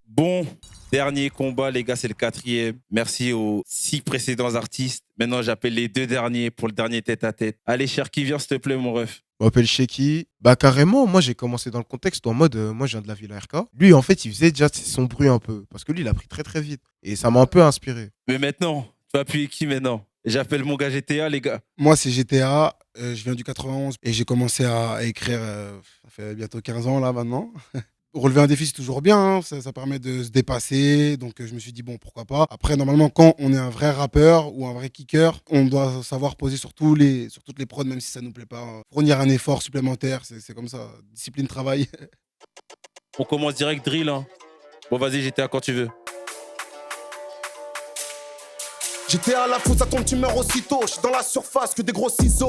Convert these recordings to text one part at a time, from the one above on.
Bon, dernier combat, les gars, c'est le 4e. Merci aux 6 précédents artistes. Maintenant, j'appelle les 2 derniers pour le dernier tête-à-tête. Allez, Cherki, viens, s'il te plaît, mon ref. Je m'appelle Sheki. Bah carrément, moi j'ai commencé dans le contexte en mode, moi je viens de la ville RK. Lui en fait il faisait déjà son bruit un peu, parce que lui il a pris très très vite. Et ça m'a un peu inspiré. Mais maintenant, tu vas appuyer qui maintenant? J'appelle mon gars GTA, les gars. Moi, c'est GTA. Je viens du 91 et j'ai commencé à écrire, ça fait bientôt 15 ans là maintenant. Relever un défi, c'est toujours bien, hein. Ça permet de se dépasser. Donc, je me suis dit, bon, pourquoi pas. Après, normalement, quand on est un vrai rappeur ou un vrai kicker, on doit savoir poser sur toutes les prods, même si ça nous plaît pas, hein. Fournir un effort supplémentaire, c'est comme ça. Discipline, travail. On commence direct drill, hein. Bon, vas-y, GTA, quand tu veux. J'étais à la foot, ça tombe, tu meurs aussitôt. J'suis dans la surface que des gros ciseaux.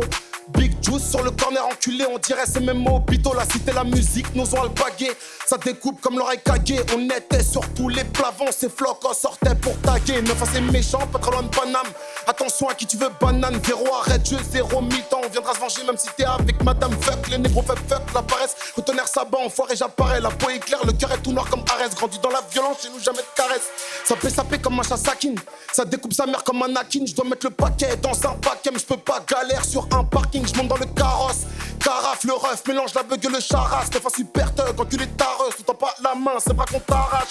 Big Juice sur le corner enculé, on dirait c'est même au hôpital. La cité, la musique, nous ont alpagué. Ça découpe comme l'oreille caguée. On était sur tous les plavons, ces flocs on sortait pour taguer. Neuf assez méchant, pas trop loin de Paname. Attention à qui tu veux, banane. Véro, arrête, jeu, 0 mi-temps. On viendra se venger même si t'es avec madame. Fuck, les négros fuck, la paresse. Retenir sa banc, enfoiré, j'apparais. La peau est claire, le cœur est tout noir comme Arès. Grandi dans la violence, chez nous jamais de caresse. Ça fait comme un chat sakine. Ça découpe sa mère comme un Anakin. Je dois mettre le paquet dans un paquet, mais je peux pas galère sur un parking. Je monte dans le carrosse, carafe, le ref, mélange la beugue et le charas. Te fais super thug, enculé tareuse, tout en pas la main, c'est bras qu'on t'arrache.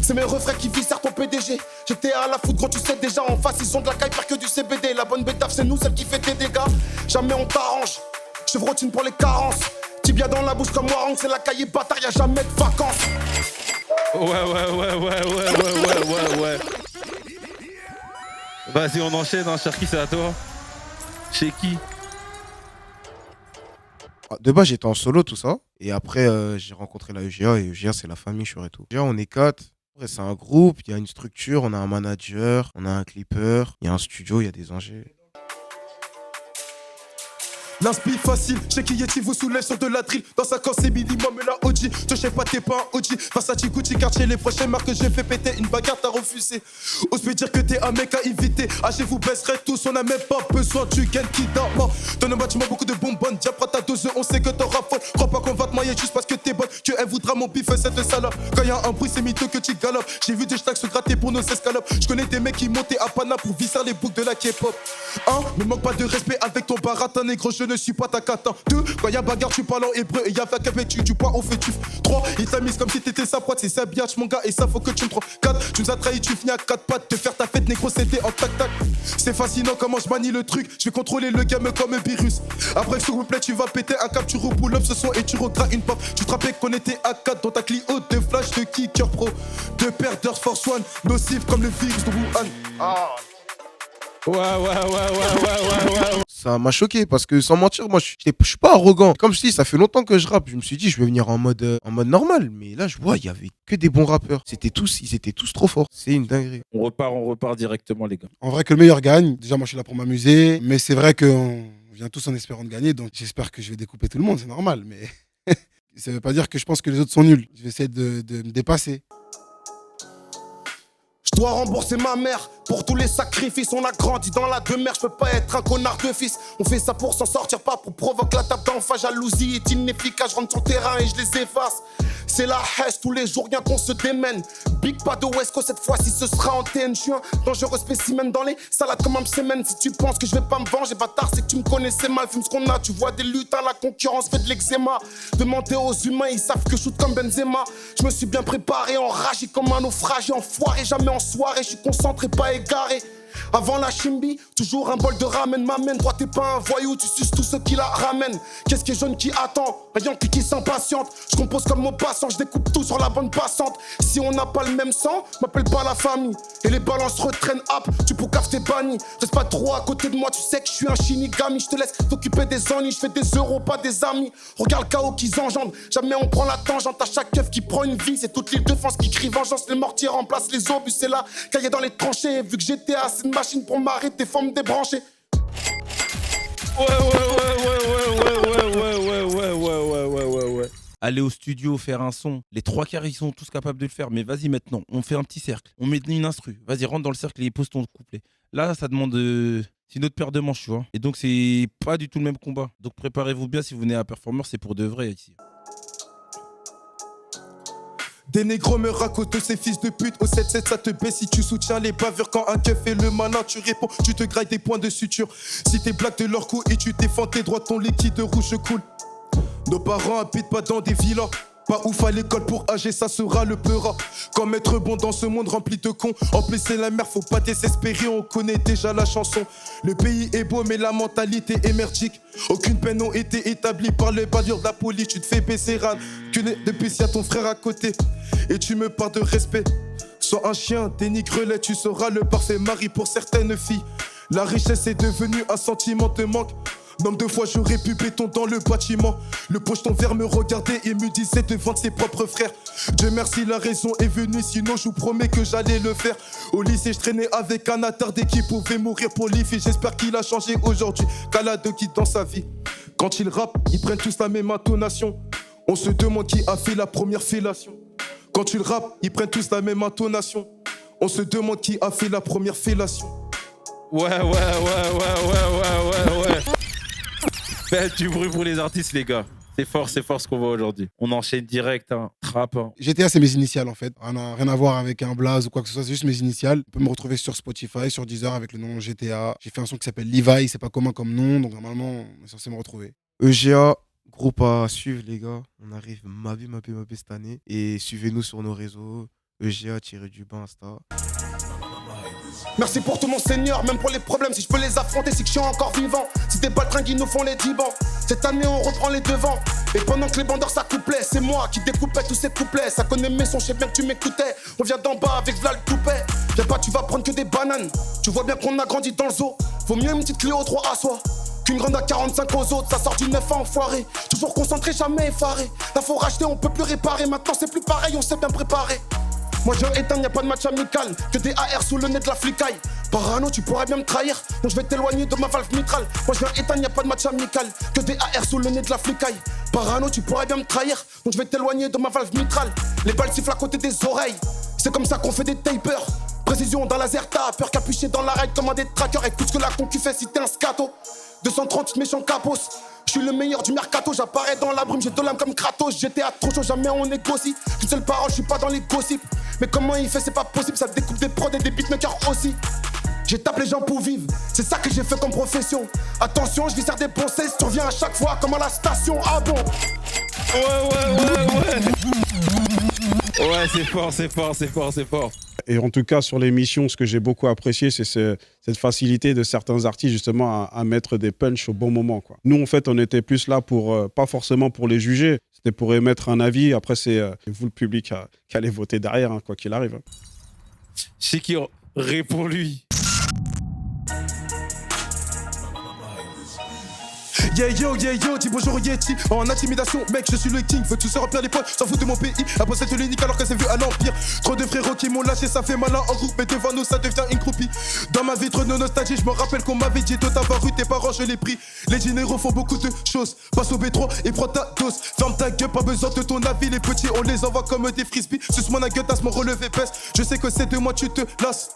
C'est mes refrains qui visèrent ton PDG. J'étais à la foot, gros, tu sais déjà. En face, ils ont de la caille, pire que du CBD. La bonne bétaf, c'est nous, celle qui fait tes dégâts. Jamais on t'arrange, chevrotine pour les carences. Tibia dans la bouche comme Warang, c'est la caille bâtard, y'a jamais de vacances. Ouais. Vas-y, on enchaîne, hein, Cherki, c'est à toi. Chez qui? De base j'étais en solo tout ça. Et après j'ai rencontré la EGA et EGA c'est la famille sur et tout. Déjà on est 4. Après c'est un groupe, il y a une structure, on a un manager, on a un clipper, il y a un studio, il y a des ingés. L'inspi facile, chez qui Yeti vous soulève sur de la drill. Dans 5 ans c'est minimum et la OG. Te sais pas t'es pas un OG. Versace, Gucci, Cartier, les prochaines marques que j'ai fait péter. Une bagarre t'as refusé. Ose me dire que t'es un mec à éviter. AG vous baisserait tous, on a même pas besoin du gain qui dort. Dans nos bâtiments beaucoup de bonbonnes. Diable prends ta dose, on sait que t'auras folle. Crois pas qu'on va te mailler juste parce que t'es bonne. Que elle voudra mon bif cette salope. Quand y'a un bruit c'est mytho que tu galopes. J'ai vu des stacks se gratter pour nos escalopes. Je connais des mecs qui montaient à Pana pour visser les boucles de la K-pop. Ne manque pas de respect avec ton baratin négro, je ne suis pas ta cata. 2, quand y'a bagarre, tu parles en hébreu et y'a vague avec du poids, on fait tuf. 3, il t'a mise comme si t'étais sa pote, c'est sa biatch mon gars et ça faut que tu me trouves. 4, tu nous as trahi, tu finis à 4 pattes, te faire ta fête négro, c'était en tac-tac. C'est fascinant comment je manie le truc, je vais contrôler le game comme un virus. Après s'il vous plaît, tu vas péter un cap, tu repull up ce son et tu regras une pop. Tu te rappelles qu'on était à 4 dans ta Clio de flash de kicker pro. De perdeurs force one, nocif comme le virus de Wuhan. Ouais. Ça m'a choqué parce que sans mentir, moi je suis pas arrogant. Comme je dis, ça fait longtemps que je rappe. Je me suis dit, je vais venir en mode normal. Mais là, je vois, il y avait que des bons rappeurs. Ils étaient tous trop forts. C'est une dinguerie. On repart directement, les gars. En vrai, que le meilleur gagne. Déjà, moi, je suis là pour m'amuser. Mais c'est vrai qu'on vient tous en espérant de gagner. Donc, j'espère que je vais découper tout le monde. C'est normal. Mais ça veut pas dire que je pense que les autres sont nuls. Je vais essayer de me dépasser. Je dois rembourser ma mère pour tous les sacrifices. On a grandi dans la demeure, je peux pas être un connard de fils. On fait ça pour s'en sortir, pas pour provoquer la table d'enfant. Jalousie est inefficace, je rentre sur le terrain et je les efface. C'est la hache tous les jours, rien qu'on se démène. Big pas de West Coast, cette fois-ci ce sera en TN. Je suis un dangereux spécimen dans les salades comme un semaine. Si tu penses que je vais pas me venger, bâtard, c'est que tu me connaissais mal. Fume ce qu'on a, tu vois des lutins, la concurrence fait de l'eczéma. Demandez aux humains, ils savent que je shoot comme Benzema. Je me suis bien préparé, enragé comme un naufragé, enfoiré, jamais en soirée, je suis concentré, pas égaré. Avant la chimbi, toujours un bol de ramen m'amène. Toi t'es pas un voyou, tu suces tous ceux qui la ramènent. Qu'est-ce qui est jeune qui attend, rien qui s'impatiente. Je compose comme mot passant, je découpe tout sur la bande passante. Si on n'a pas le même sang, m'appelle pas la famille. Et les balances retraînent, hop, tu poucaves t'es banni. Reste pas trop à côté de moi, tu sais que je suis un shinigami. Je te laisse t'occuper des ennuis, je fais des euros, pas des amis. Regarde le chaos qu'ils engendrent, jamais on prend la tangente. À chaque keuf qui prend une vie, c'est toute l'île de France qui crie vengeance. Les mortiers remplacent les obus, c'est là, caillé dans les tranchées. Vu que j'étais assez une machine pour m'arrêter, faut me débrancher. Ouais. Aller au studio, faire un son. Les 3/4, ils sont tous capables de le faire. Mais vas-y maintenant, on fait un petit cercle. On met une instru. Vas-y, rentre dans le cercle et pose ton couplet. Là, ça demande... C'est une autre paire de manches, tu vois. Et donc, c'est pas du tout le même combat. Donc, préparez-vous bien si vous venez à Performer, c'est pour de vrai ici. Des négros meurent à cause de ces fils de pute. Au 7-7 ça te baisse si tu soutiens les bavures. Quand un keuf fait le malin tu réponds, tu te grailles des points de suture. Si t'es blagues de leur coup et tu défends tes droits, ton liquide rouge coule. Nos parents habitent pas dans des villas. Pas ouf à l'école pour âger, ça sera le peura. Comme être bon dans ce monde rempli de cons. En plus c'est la mer, faut pas désespérer, on connaît déjà la chanson. Le pays est beau mais la mentalité est merdique. Aucune peine n'a été établie par les bailleurs de la police. Tu te fais baisser rane, que depuis s'il y a ton frère à côté. Et tu me parles de respect. Sois un chien, dénigre-les, tu seras le parfait mari pour certaines filles. La richesse est devenue un sentiment de manque. Nombre de fois j'aurais pu béton dans le bâtiment. Le pocheton vert me regardait et me disait devant ses propres frères. Dieu merci la raison est venue, sinon je vous promets que j'allais le faire. Au lycée je traînais avec un attardé qui pouvait mourir pour l'IFI. J'espère qu'il a changé aujourd'hui, Kalado quitte dans sa vie. Quand ils rappent, ils prennent tous la même intonation. On se demande qui a fait la première fellation. Quand tu le rappes, ils prennent tous la même intonation. On se demande qui a fait la première fellation. Ouais. Faites du bruit pour les artistes, les gars. C'est fort ce qu'on voit aujourd'hui. On enchaîne direct, hein. Trap. Hein. GTA, c'est mes initiales en fait. Rien à voir avec un blaze ou quoi que ce soit, c'est juste mes initiales. On peut me retrouver sur Spotify, sur Deezer avec le nom GTA. J'ai fait un son qui s'appelle Levi, c'est pas commun comme nom, donc normalement, on est censé me retrouver. EGA, groupe à suivre, les gars. On arrive mabé cette année. Et suivez-nous sur nos réseaux. EGA-du-bas Insta. Merci pour tout mon seigneur, même pour les problèmes, si je peux les affronter, c'est que je suis encore vivant. Si des baltringues qui nous font les 10 bancs, cette année on reprend les devants. Et pendant que les bandeurs s'accouplaient, c'est moi qui découpais tous ces couplets. Ça connaît mes sons, je sais bien que tu m'écoutais. On vient d'en bas avec Vlad le coupet. Viens pas, tu vas prendre que des bananes. Tu vois bien qu'on a grandi dans le zoo. Vaut mieux une petite Clio 3 à soi qu'une grande à 45 aux autres, ça sort du 9 à enfoiré. Toujours concentré, jamais effaré. Là faut racheter, on peut plus réparer. Maintenant c'est plus pareil, on s'est bien préparé. Moi je éteins, y'a pas de match amical. Que des AR sous le nez de la flicaille. Parano, tu pourrais bien me trahir. Donc je vais t'éloigner de ma valve mitrale. Moi je éteins, y'a pas de match amical. Que des AR sous le nez de la flicaille. Parano, tu pourrais bien me trahir. Donc je vais t'éloigner de ma valve mitrale. Les balles sifflent à côté des oreilles. C'est comme ça qu'on fait des tapers. Précision dans la Zerta, peur capuché dans la ride comme un détraqueur. Écoute ce que la concu fait si t'es un scato. 230 méchants capos. Je suis le meilleur du mercato, j'apparais dans la brume, j'ai de l'âme comme Kratos. J'étais à trop chaud, jamais on négocie. Qu'une seule parole, je suis pas dans les gossips. Mais comment il fait, c'est pas possible, ça découpe des prods et des beatmakers aussi. J'ai tapé les gens pour vivre, c'est ça que j'ai fait comme profession. Attention, je vis faire des procès, tu reviens à chaque fois comme à la station. Ah bon? Ouais, c'est fort. Et en tout cas, sur l'émission, ce que j'ai beaucoup apprécié, c'est cette facilité de certains artistes justement à mettre des punchs au bon moment, quoi. Nous, en fait, on était plus là pour, pas forcément pour les juger, c'était pour émettre un avis. Après, c'est vous, le public, qui allez voter derrière, hein, quoi qu'il arrive. Shiki, réponds-lui. Yeah yo, dis bonjour Yeti. En intimidation, mec, je suis le king. Veux tous se remplir les potes, s'en fout de mon pays. Après c'est l'unique alors que c'est vu à l'Empire. Trop de frérots qui m'ont lâché, ça fait malin en groupe. Mais devant nous, ça devient une croupie. Dans ma vitre de nostalgie, je me rappelle qu'on m'avait dit de t'avoir eu, tes parents, je l'ai pris. Les généraux font beaucoup de choses. Passe au B3 et prends ta dose. Ferme ta gueule, pas besoin de ton avis. Les petits, on les envoie comme des frisbees. Suce mon agueutasse, mon relevé pèse. Je sais que c'est de moi, tu te lasses.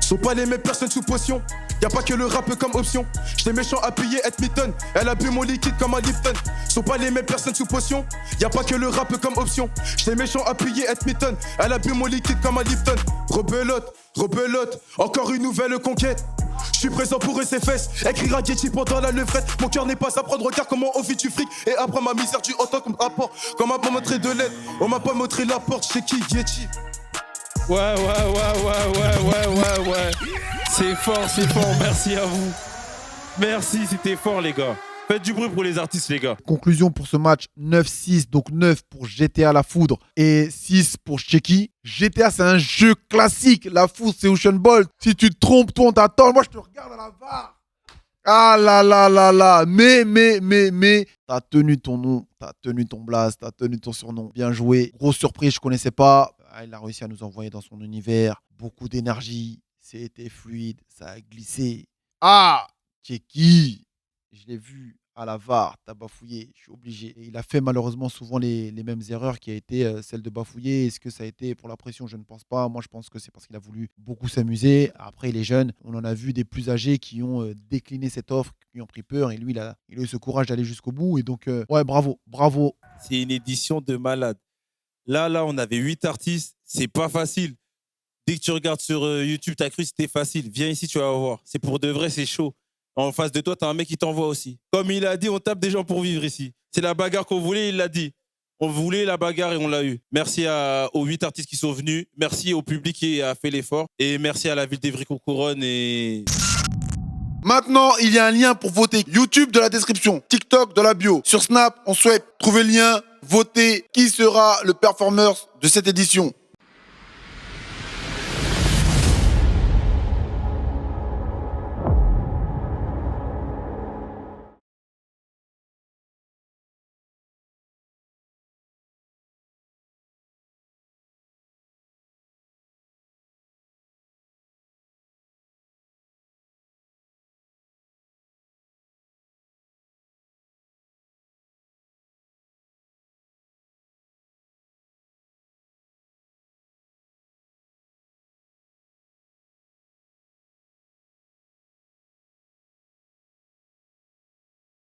Sont pas les mêmes personnes sous potion. Y'a pas que le rap comme option. J'étais méchant appuyé, être mitonne. Elle a bu mon liquide comme un Lipton. Sont pas les mêmes personnes sous potion. Y'a pas que le rap comme option. J'étais méchant appuyé, être mitonne. Elle a bu mon liquide comme un Lipton. Rebelote, encore une nouvelle conquête. Je suis présent pour eux ses fesses. Écrire à Getty pendant la levrette. Mon cœur n'est pas à prendre, regarde comment on vit du fric. Et après ma misère du autant comme rapport. Quand on m'a pas montré de l'aide, on m'a pas montré la porte. Chez qui Getty? Ouais. C'est fort, merci à vous. Merci, c'était fort les gars. Faites du bruit pour les artistes les gars. Conclusion pour ce match, 9-6, donc 9 pour GTA La Foudre et 6 pour Sheki. GTA c'est un jeu classique, La Foudre c'est Ocean Bolt. Si tu te trompes, toi on t'attend, moi je te regarde à la VAR. Ah là, mais, t'as tenu ton nom, t'as tenu ton blaze, t'as tenu ton surnom. Bien joué, grosse surprise, je connaissais pas. Il a réussi à nous envoyer dans son univers, beaucoup d'énergie, c'était fluide, ça a glissé. Ah, Tcheki, je l'ai vu à la VAR, t'as bafouillé, je suis obligé. Et il a fait malheureusement souvent les mêmes erreurs qui a été celle de bafouiller. Est-ce que ça a été pour la pression? Je ne pense pas. Moi, je pense que c'est parce qu'il a voulu beaucoup s'amuser. Après, il est jeune. On en a vu des plus âgés qui ont décliné cette offre, qui ont pris peur. Et lui, il a eu ce courage d'aller jusqu'au bout. Et donc, ouais, bravo, bravo. C'est une édition de malade. Là, on avait 8 artistes. C'est pas facile. Dès que tu regardes sur YouTube, t'as cru que c'était facile. Viens ici, tu vas voir. C'est pour de vrai, c'est chaud. En face de toi, t'as un mec qui t'envoie aussi. Comme il a dit, on tape des gens pour vivre ici. C'est la bagarre qu'on voulait, il l'a dit. On voulait la bagarre et on l'a eu. Merci aux 8 artistes qui sont venus. Merci au public qui a fait l'effort. Et merci à la ville d'Évry-Courcouronnes et... Maintenant, il y a un lien pour voter. YouTube de la description, TikTok de la bio. Sur Snap, on souhaite trouver le lien, voter qui sera le performeur de cette édition.